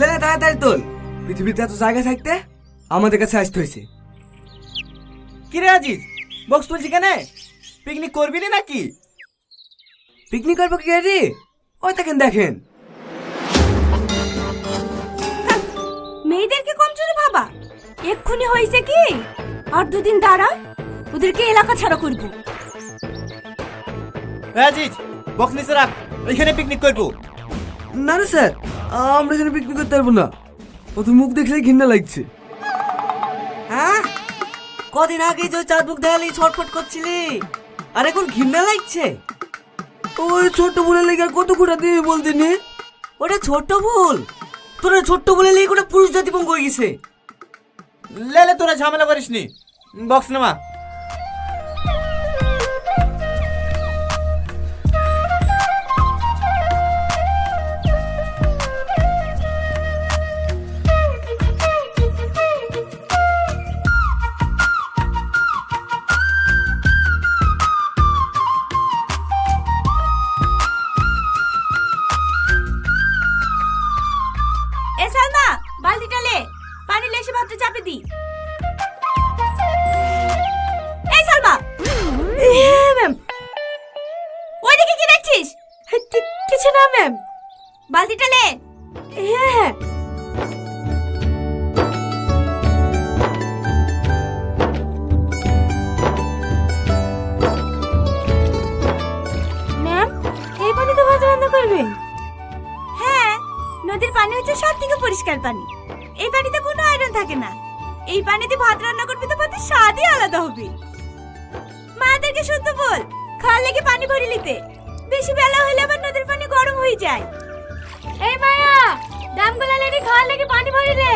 লে তাড়াতাড়ি তোল, পৃথিবীতে এত জায়গা থাকতে আমাদের কাছে আসতে হয়েছে। কি রে আজিজ, বক্স তুলছি কেন? পিকনিক করবি না নাকি? পিকনিক করবো কি রে? ওই দেখেন দেখেন, মেয়েদেরকে কম চলে ভাবা। এক্ষুনি হয়েছে কি, আর দুদিন দাঁড়া, ওদেরকে এলাকা ছাড়া করবো। আজিজ, বক্স নিচে রাখ, এখানে পিকনিক করবো। না না স্যার, আমরা এখানে পিকনিক করতে পারবো না, ও তো মুখ দেখলেই ঘৃণা লাগছে। হ্যাঁ, কদিন আগে যে চার মুখ দেখালি ছটফট করছিলি, আর এখন ঘৃণা লাগছে? ওই ছোট্ট বলে লেগে আর কত খোটা দিয়ে বলতে নি? ওটা ছোট্ট ভুল, তোরা ছোট্ট বলে লেগে ওটা পুরুষ জাতি পঙ্গ হয়ে গেছে। লে তোরা ঝামেলা করিস নি, বক্স নামা। এ সালমা, বালতিটা লে, পানি লেসে ভাতটা চাপে দি। এই সালমা। হ্যাঁ ম্যাম। ওইদিকে কি দেখছিস? কিছু না ম্যাম। বালতিটা লে। হ্যাঁ হ্যাঁ। ম্যাম, এই পানি তো ভাত রান্না করবেন? হ্যাঁ, নদীর পানি হচ্ছে সব থেকে পরিষ্কার পানি। এই পানিতে কোনো আয়রন থাকে না। এই পানিতে ভাত রান্না করবে তো ভাতের স্বাদই আলাদা হবে। মাদেরকে শুদ্ধ বল, খাওয়ার লেগে পানি ভরে নিতে। বেশি বেলা হলে আবার নদীর পানি গরম হয়ে যায়। এই মায়া, দামগুলা লেগে খাওয়ার লেগে পানি ভরে লে।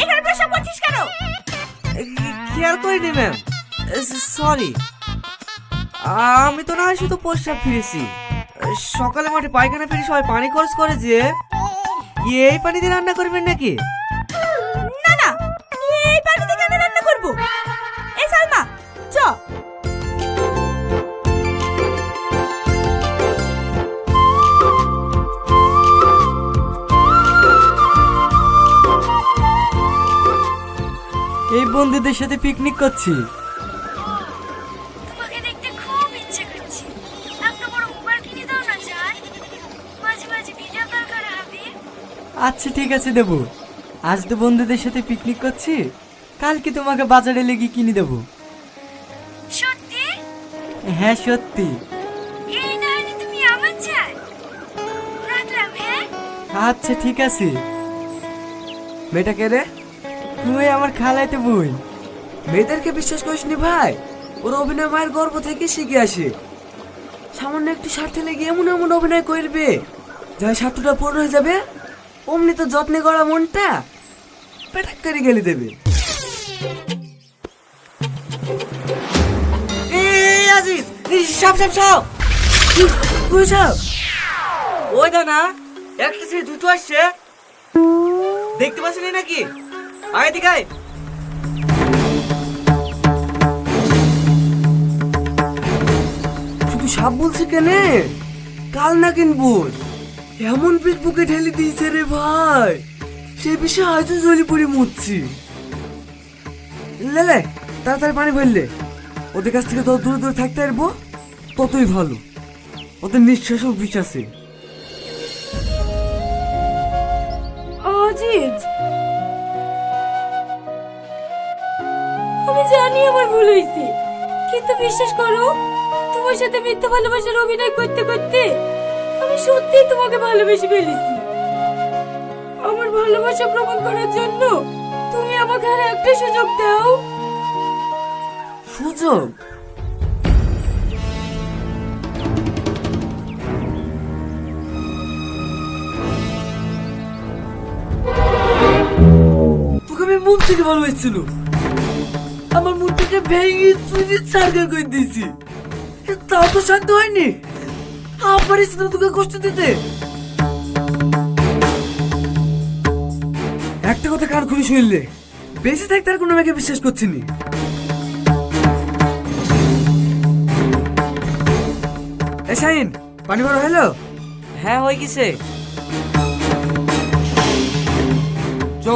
এখানে প্রশ্ন করছিস কেন? খেয়াল করিনি ম্যাম, সরি। আমি তো না হয় শুধু প্রস্রাব ফিরেছি। সকালে মাঠে পায়খানা ফিরে সবাই পানি খরচ করে যে, এই পানি দিয়ে রান্না করবেন নাকি? না না, এই পানিতে কেন রান্না করব? এই সালমা, চ। এই বন্ধুদের সাথে পিকনিক করছি। তোমাকে দেখতে খুব ইচ্ছে করছে। একটা বড় মোবাইল কিনে দাও না জান, মাঝে মাঝে ভিডিও কল করা হবে। আচ্ছা ঠিক আছে দেবো। আজ তো বন্ধুদের সাথে পিকনিক করছি, কালকে তোমাকে বাজারে লেগে কিনে দেবো। সত্যি? হ্যাঁ সত্যি। এই না হলে তুমি আমার জান। রাখলাম হ্যাঁ। আচ্ছা ঠিক আছে। মেয়েটা কে রে? তুই আমার খালাইতে বোন। মেয়েদেরকে বিশ্বাস করিস নি ভাই, ওরা অভিনয় মায়ের গর্ভ থেকে শিখে আসে। সামান্য একটু স্বার্থে লেগে এমন এমন অভিনয় করবে, যাই স্বার্থটা পূর্ণ হয়ে যাবে, অমনি তো যত্নে গড়া মনটা পেটাক করে গেলে দেবে। এই আজিজ, সাপ সাপ সাপ। বুঝাও, ওই দা না, একটা ছেলে দুটো আসছে, দেখতে পাচ্ছেন নাকি? আয় দিকে আয়। শুধু সাপ বলছে কেনে, কাল না কিনবো এমন পিক বুকে ঠেলে দিয়েছে রে ভাই, সে বিষয়ে হয়তো জলি পড়ে মরছি। লে তাড়াতাড়ি পানি ভরলে, ওদের কাছ থেকে যত দূরে দূরে থাকতে পারবো ততই ভালো। ওদের নিঃশ্বাসও বিষ আছে। আজিজ, আমি জানি আমার ভুল হয়েছে, কিন্তু বিশ্বাস করো, তোমার সাথে মিথ্যা ভালোবাসার অভিনয় করতে করতে আমি সত্যিই তোমাকে ভালোবেসে ফেলেছি। আমার ভালোবাসা প্রমাণ করার জন্য তুমি আমাকে আর একটা সুযোগ দাও। সুযোগ? তোকে আমি মন থেকে ভালোবাসছিল, আমার মুখটাকে ভেঙে চুরি সার্কেল করে দিয়েছি, তাও তো শান্ত হয়নি। আবার এসে তোকে কষ্ট দিতে। একটা কথা কান খুলে শুনলে, বেঁচে থাকতে আর কোনো মেয়েকে বিশ্বাস করছি নি। এ শাহিন, পানি ভরা হলো? হ্যাঁ হয়ে গেছে। চ।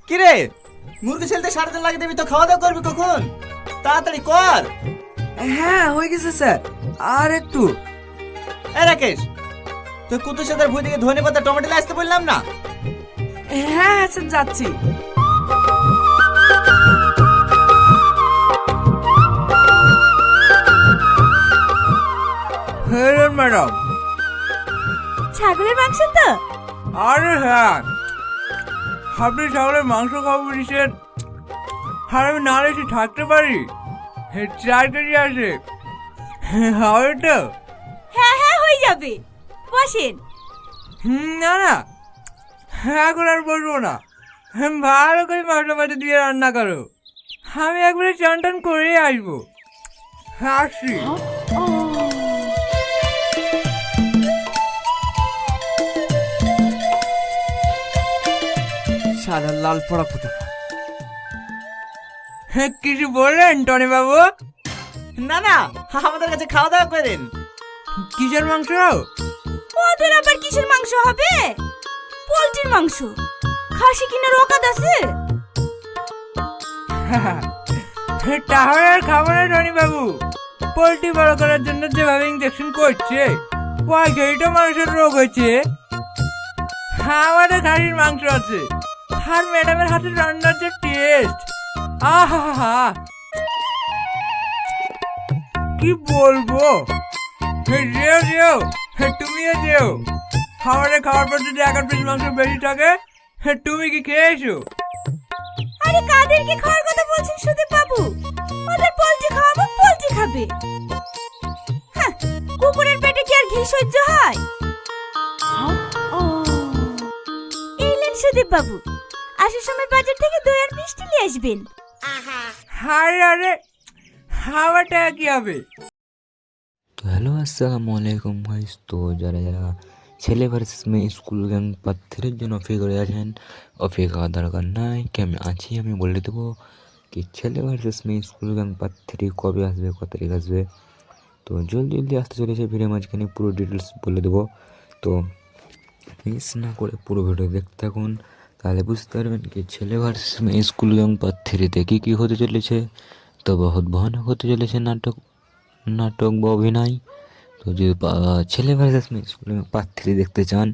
কিরে মুরগি ছেলতে 3:30 লাগে দেবি, তো খাওয়া দাওয়া করবি কখন? তাড়াতাড়ি কর। হ্যাঁ হয়ে গেছে স্যার, আর একটু। এ রাকেশ, তুই কুতুর সাথে ভুই থেকে ধনে পাতা টমেটো আসতে বললাম না? হ্যাঁ স্যার যাচ্ছি। হ্যাঁ ম্যাডাম। ছাগলের মাংস তো? আরে হ্যাঁ, আপনি ছাগলের মাংস খাবো বলেছেন, আর আমি না এসে থাকতে পারি? 4 কেজি আছে, হবে তো? হ্যাঁ হ্যাঁ হয়ে যাবে, বসেন। না না, এখন আর বসবো না, ভালো করে মশলাপাতি দিয়ে রান্না করো। আমি একবারে চান টান করে আসবো, আসছি। সাদা লাল পড়া কোথা? কিছু বললেন টনি বাবু? না না, আমাদের কাছে খাওয়া দাওয়া করেন। কিসের মাংস? ওদের আবার কিসের মাংস হবে? পোল্ট্রির মাংস। খাসি কিনার অকাত আছে? তাহলে আর খাবো না টনি বাবু। পোল্ট্রি বড় করার জন্য যেভাবে ইঞ্জেকশন করছে, ওই খেয়েই মানুষের রোগ হয়েছে। আমাদের খাসির মাংস আছে, আর ম্যাডামের হাতে রান্নার যে টেস্ট, আহা কি বলবো। যেও যেও, তুমিও যেও। খাবারের খাওয়ার পর যদি 1 পিস মাংস বেশি থাকে, তুমি কি খেয়েছো? আরে কাদেরকে খাওয়ার কথা বলছেন সুদীপ বাবু? ওদের পোল্ট্রি খাওয়াবো, পোল্ট্রি খাবে। হ্যাঁ, কুকুরের পেটে কি আর ঘি সহ্য হয়? এইলেন সুদীপ বাবু, আসার সময় বাজার থেকে দই আর মিষ্টি নিয়ে আসবেন। আরে আরে, খাওয়াটা কি হবে? তো হ্যালো আসসালামু আলাইকুম গাইস। তো যারা যারা ছেলে ভার্সেস মেয়ে স্কুল গ্যাং পার্ট 3 জন্য অপেক্ষা করে আছেন, অপেক্ষা দরকার নাই, কি আমি আছি, আমি বলে দেবো কি ছেলে ভার্সেস মেয়ে স্কুল গ্যাং পার্ট 3 কবে আসবে, কত তারিখ আসবে। তো জলদি জলদি আসতে চলেছে, ভিডিও মাঝখানে পুরো ডিটেলস বলে দেবো। তো মিস না করে পুরো ভিডিও দেখতে থাকুন, তাহলে বুঝতে পারবেন কি ছেলে ভার্সেস মেয়ে স্কুল গ্যাং পার্ট 3-তে কী হতে চলেছে। তো বহুত ভয়ানক হতে চলেছে নাটক বা অভিনয়। তো যদি ছেলে ভার্সেস মেয়ে স্কুল পার্ট 3 দেখতে চান,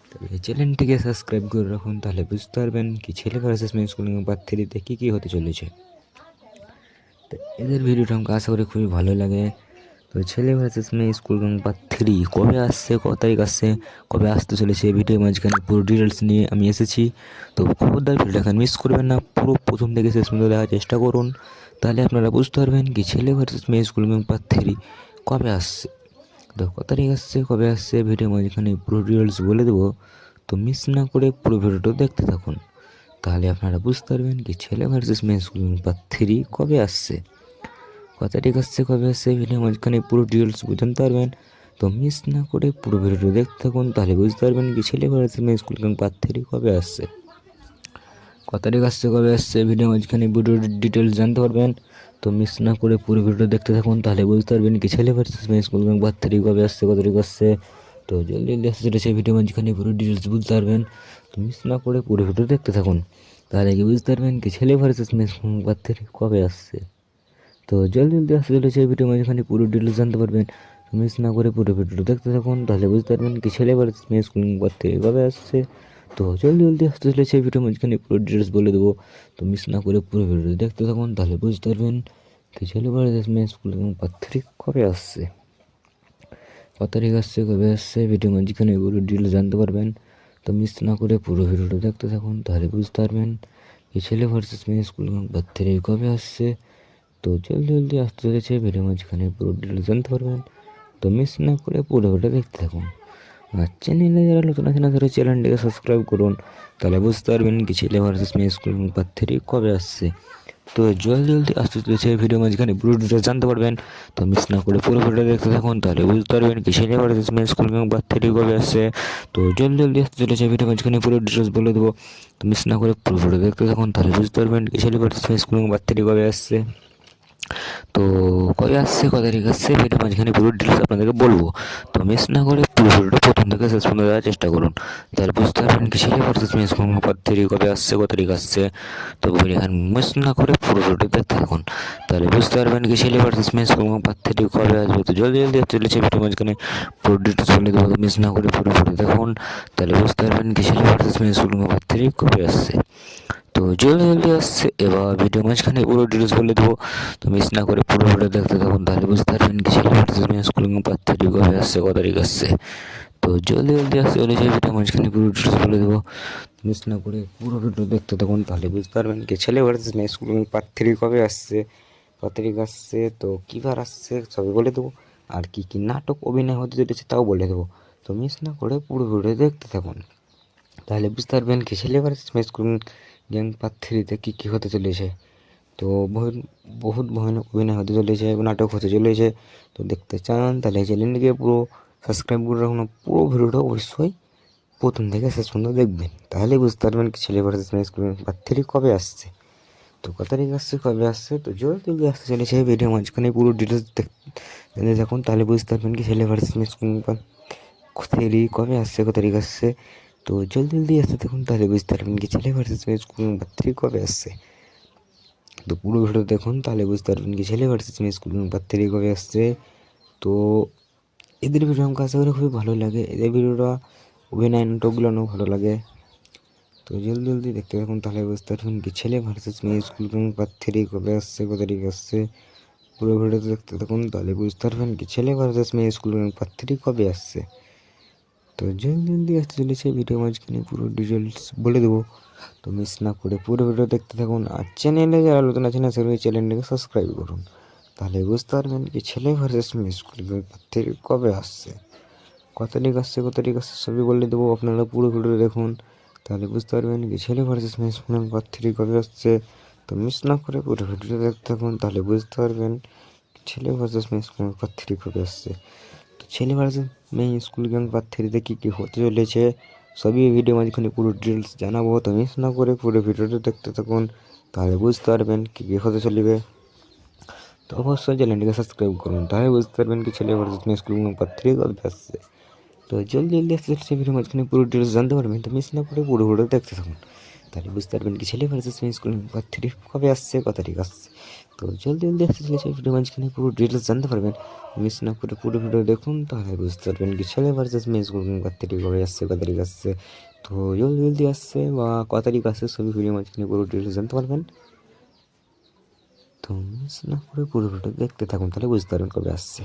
তবে এই চ্যানেলটিকে সাবস্ক্রাইব করে রাখুন, তাহলে বুঝতে পারবেন কি ছেলে ভার্সেস মেয়ে স্কুল পার্ট 3-তে কী হতে চলেছে। তো এদের ভিডিওটা আমাকে আশা করি খুবই ভালো লাগে। তো ছেলে ভার্সেস মেয়ে স্কুল পার্ট 3 কবে আসছে, কত তারিখ আসছে, কবে আসতে চলেছে, ভিডিও মাঝখানে পুরো ডিটেলস নিয়ে আমি এসেছি। তো খবরদার ভিডিওটা মিস করবেন না, পুরো প্রথম থেকে শেষ পর্যন্ত দেখার চেষ্টা করুন, তাহলে আপনারা বুঝতে পারবেন কি ছেলে ভার্সেস মেয়ে স্কুল পার্ট 3 কবে আসছে। তো কত তারিখ আসছে, কবে আসছে, ভিডিও মাঝখানে পুরো ডিটেলস বলে দেবো। তো মিস না করে পুরো ভিডিওটা দেখতে থাকুন, তাহলে আপনারা বুঝতে পারবেন কি ছেলে ভার্সেস মেয়ে স্কুল পার্ট 3 কবে আসছে, কত তারিখ আসছে, কবে আসছে, ভিডিও মাঝখানে পুরো ডিটেলস বুঝতে পারবেন। তো মিস না করে পুরো ভিডিওটা দেখতে থাকুন, তাহলে বুঝতে পারবেন কি ছেলে ভার্সেস মেয়ে স্কুল পার্ট 3 কবে আসছে, কত তারিখ আসছে, কবে আসছে, ভিডিও মাঝখানে ভিডিও ডিটেলস জানতে পারবেন। তো মিস না করে পুরো ভিডিও দেখতে থাকুন, তাহলে বুঝতে পারবেন কি ছেলে ভার্সেস মেয়ে স্কুল পার্ট 3 কবে আসছে, কত তারিখ আসছে। তো জলদি জলদি আসতে চলেছে, ভিডিও মাঝখানে পুরো ডিটেলস বুঝতে পারবেন। তো মিস না করে পুরো ভিডিও দেখতে থাকুন, তাহলে কি বুঝতে পারবেন কি ছেলে ভার্সেস মেয়ে স্কুল পার্ট 3 কবে আসছে। তো জলদি জলদি আসতে চলেছে, ভিডিও মাঝখানে পুরো ডিটেলস জানতে পারবেন। তো মিস না করে পুরো ভিডিওটা দেখতে থাকুন, তাহলে বুঝতে পারবেন কি ছেলে ভার্সেস মেয়ে স্কুল পার্ট 3 কবে আসছে। তো জলদি জলদি আসতে চলেছে, ভিডিও মাঝখানে পুরো ডিটেলস বলে দেবো। তো মিস না করে পুরো ভিডিও দেখতে থাকুন, তাহলে বুঝতে পারবেন কি ছেলে ভার্সেস মেয়ে স্কুল পার্ট 3 কবে আসছে। কত তারিখ আসছে কবে আসছে ভিডিও মাঝখানে পুরো ডিটেলস জানতে পারবেন। তো মিস না করে পুরো ভিডিওটা দেখতে থাকুন, তাহলে বুঝতে পারবেন কি ছেলে ভার্সেস মেয়ে স্কুল গ্যাং পার্ট 3 কবে আসছে। তো জলদি জলদি আসতে চলেছে ভিডিও মাঝখানে পুরো ডিটেলস জানতে পারবেন। তো মিস না করে পুরো ভিডিও দেখতে থাকুন। আর চ্যানেলে যারা নতুন আছেন তারা চ্যানেলটিকে সাবস্ক্রাইব করুন, তাহলে বুঝতে পারবেন কি ছেলে ভার্সেস মেয়ে স্কুল গ্যাং পার্ট 3 কবে আসছে। তো জলদি জলদি আসতে চলেছে ভিডিও মাঝখানে পুরো ডিটেলস জানতে পারবেন। তো মিস না করে পুরো ভিডিও দেখতে থাকুন, তাহলে বুঝতে পারবেন কি ছেলে ভার্সেস মেয়ে স্কুল গ্যাং পার্ট 3 কবে আসছে। তো জলদি জলদি আসতে চলেছে ভিডিও মাঝখানে পুরো ডিটেলস বলে দেবো। তো মিস না করে পুরো ভিডিও দেখতে থাকুন, তাহলে বুঝতে পারবেন কি ছেলে ভার্সেস মেয়ে স্কুল গ্যাং পার্ট 3 কবে আসছে। তো কবে আসছে কত তারিখ আসছে ভিডিও মাঝখানে পুরো ডিটেলস আপনাদেরকে বলবো। তো মিস না করে পুরো ভিডিওটা প্রথম থেকে শেষ পর্যন্ত দেওয়ার চেষ্টা করুন, তাহলে বুঝতে পারবেন কি ছেলে ভার্সেস মেয়ে স্কুল গ্যাং পার্ট 3 কবে আসছে কত তারিখ আসছে। তো এখানে মিস না করে পুরো ভিডিওটা দেখতে থাকুন, তাহলে বুঝতে পারবেন কি ছেলে ভার্সেস মেয়ে স্কুল গ্যাং পার্ট 3 কবে আসবে। তো জলদি জলদি চলেছে ভিডিও মাঝখানে পুরো ডিটেলস বলে দেবো। মিস না করে পুরো ভিডিও দেখুন, তাহলে বুঝতে পারবেন কি ছেলে ভার্সেস মেয়ে স্কুল গ্যাং পার্ট 3 কবে আসছে। তো জলদি জলদি আসছে, এবার ভিডিও মাঝখানে পুরো ডিটেলস বলে দেবো। তো মিস না করে পুরো ভিডিও দেখতে থাকুন, তাহলে বুঝতে পারবেন কি ছেলে ভার্সেস মেয়ে স্কুল গ্যাং পার্ট 3 কবে আসছে কত তারিখ আসছে। তো জলদি জলদি আসতে চলেছে ভিডিও মাঝখানে পুরো ডিটেলস বলে দেবো। মিস না করে পুরো ভিডিও দেখতে থাকুন, তাহলে বুঝতে পারবেন কি ছেলে ভার্সেস মেয়ে স্কুল গ্যাং পার্ট 3 কবে আসছে কত তারিখ আসছে। তো কী বার আসছে সবই বলে দেবো, আর কি কি নাটক অভিনয় হতে চলেছে তাও বলে দেবো। তো মিস না করে পুরো ভিডিও দেখতে থাকুন, তাহলে বুঝতে পারবেন কি ছেলে ভার্সেস মেয়ে স্কুল গ্যাং পার্ট 3-তে কী কী হতে চলেছে। তো বহুত ভয়ানক অভিনয় হতে চলেছে, নাটক হতে চলেছে। তো দেখতে চান তাহলে চ্যানেলটিকে পুরো সাবস্ক্রাইব করে রাখুন, পুরো ভিডিওটা অবশ্যই প্রথম থেকে শেষ পর্যন্ত দেখবেন, তাহলে বুঝতে পারবেন কি ছেলে ভার্সেস মেয়ে স্কুল গ্যাং পার্ট 3 কবে আসছে। তো কত তারিখ আসছে কবে আসছে। তো জলদি জলদি আসতে চলেছে ভিডিও মাঝখানে পুরো ডিটেলস দেখতে থাকুন, তাহলে বুঝতে পারবেন কি ছেলে ভার্সেস মেয়ে স্কুল গ্যাং পার্ট 3 কবে আসছে কত তারিখ আসছে। তো জলদি জলদি আসতে দেখুন, তাহলে বুঝতে পারবেন কি ছেলে ভার্সেস মেয়ে স্কুল গ্যাং পার্ট 3 কবে আসছে। তো পুরো ভিডিও দেখুন, তাহলে বুঝতে পারবেন কি ছেলে ভার্সেস মেয়ে স্কুল গ্যাং পার্ট 3 কবে আসছে। তো এদের ভিডিও আমাকে আশা করি খুবই ভালো লাগে, এদের ভিডিওটা অভিনয় নাটকগুলো ভালো লাগে। তো জলদি জলদি দেখতে থাকুন, তাহলে বুঝতে পারবেন কি ছেলে ভার্সেস মেয়ে স্কুল গ্যাং পার্ট 3 কবে আসছে কত তারিখ আসছে। পুরো ভিডিওতে দেখতে থাকুন, তাহলে বুঝতে পারবেন কি ছেলে ভার্সেস মেয়ে স্কুল গ্যাং পার্ট 3 কবে আসছে। তো জলদি জলদি আসতে চলেছে ভিডিও মাঝখানে পুরো ডিটেলস বলে দেবো। তো মিস না করে পুরো ভিডিও দেখতে থাকুন, আর চ্যানেলে যারা নতুন আছেন না সেগুলো চ্যানেলটাকে সাবস্ক্রাইব করুন, তাহলে বুঝতে পারবেন কি ছেলে ভার্সেস মেয়ে স্কুল গ্যাং পার্ট 3 কবে আসছে কত তারিখ আসছে কত তারিখ আসছে সবই বলে দেবো। আপনারা পুরো ভিডিও দেখুন, তাহলে বুঝতে পারবেন কি ছেলে ভার্সেস মেয়ে স্কুল গ্যাং পার্ট 3 কবে আসছে। তো মিস না করে পুরো ভিডিও দেখতে থাকুন, তাহলে বুঝতে পারবেন ছেলে ভার্সেস মেয়ে স্কুল গ্যাং পার্ট 3 কবে আসছে। তো ছেলে ভার্সেস মেয়ে স্কুল গ্যাং পার্ট 3-তে কী কী হতে চলেছে সবই ভিডিও মাঝখানে পুরো ডিটেলস জানাবো। তো মিস না করে পুরো ভিডিওটা দেখতে থাকুন, তাহলে বুঝতে পারবেন কী কী হতে চলবে। তো অবশ্যই চ্যানেলটিকে সাবস্ক্রাইব করুন, তাহলে বুঝতে পারবেন কি ছেলে ভার্সেস মেয়ে স্কুল গ্যাং পার্ট 3 কবে আসছে। তো জলদি জলদি আসতে চলছে ভিডিও মাঝখানে পুরো ডিটেলস জানতে পারবেন। তো মিস না করে পুরো ভিডিও দেখতে থাকুন, তাহলে বুঝতে পারবেন কি ছেলে ভার্সেস মেয়ে স্কুল গ্যাং পার্ট 3 কবে আসছে কত তারিখ আসছে। তো জলদি জলদি আসতে চলেছে ভিডিও মাঝখানে পুরো ডিটেলস জানতে পারবেন। মিস না করে পুরো ভিডিও দেখুন, তাহলে বুঝতে পারবেন কি ছেলে ভার্সেস মেয়ে স্কুল গ্যাং পার্ট 3 কবে আসছে কত তারিখ আসছে। তো জলদি জলদি আসছে বা কত তারিখ আসছে সবই ভিডিও মাঝখানে পুরো ডিটেলস জানতে পারবেন। তো মিস না করে পুরো ভিডিও দেখতে থাকুন, তাহলে বুঝতে পারবেন কবে আসছে।